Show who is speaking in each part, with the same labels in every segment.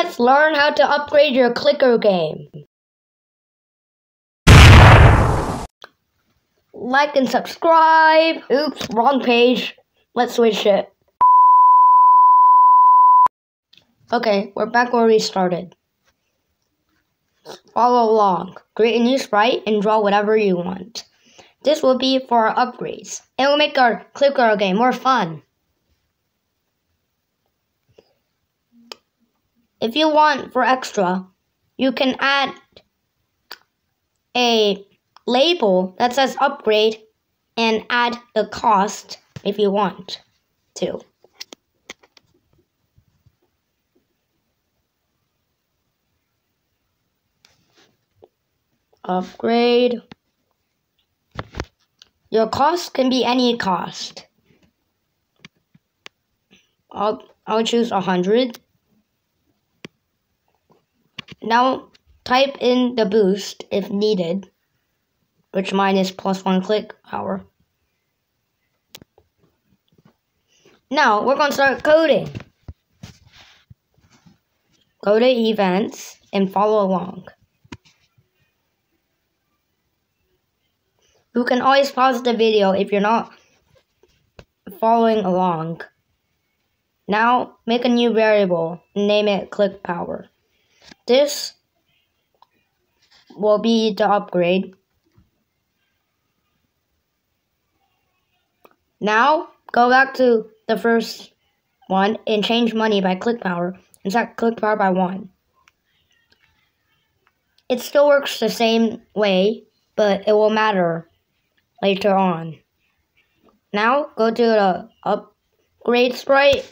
Speaker 1: Let's learn how to upgrade your clicker game. Like and subscribe. Oops, wrong page. Let's switch it. Okay, we're back where we started. Follow along. Create a new sprite and draw whatever you want. This will be for our upgrades. It will make our clicker game more fun. If you want for extra, you can add a label that says upgrade and add the cost if you want to. Upgrade. Your cost can be any cost. I'll choose 100. Now type in the boost if needed, which mine is +1 click power. Now we're going to start coding. Go to events and follow along. You can always pause the video if you're not following along. Now make a new variable and name it click power. This will be the upgrade. Now go back to the first one and change money by click power and set click power by 1. It still works the same way, but it will matter later on. Now go to the upgrade sprite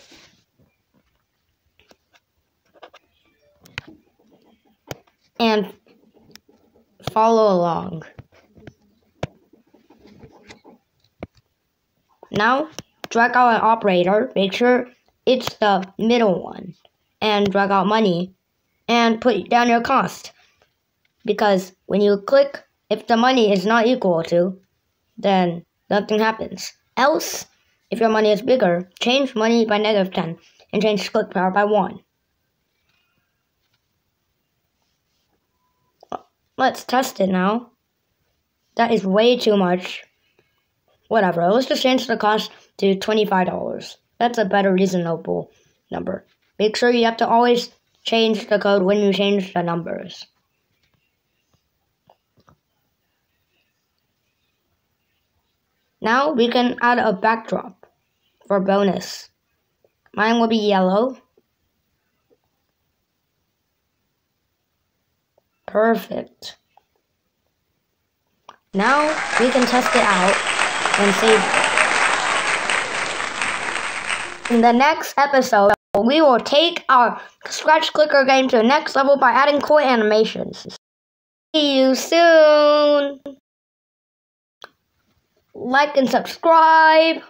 Speaker 1: and follow along. Now drag out an operator, make sure it's the middle one, and drag out money and put down your cost. Because when you click, if the money is not equal to, then nothing happens. Else, if your money is bigger, change money by -10 and change click power by 1. Let's test it now. That is way too much. Whatever, let's just change the cost to $25. That's a better reasonable number. Make sure you have to always change the code when you change the numbers. Now we can add a backdrop for bonus. Mine will be yellow. Perfect. Now we can test it out and save it. In the next episode, we will take our Scratch Clicker game to the next level by adding cool animations. See you soon! Like and subscribe.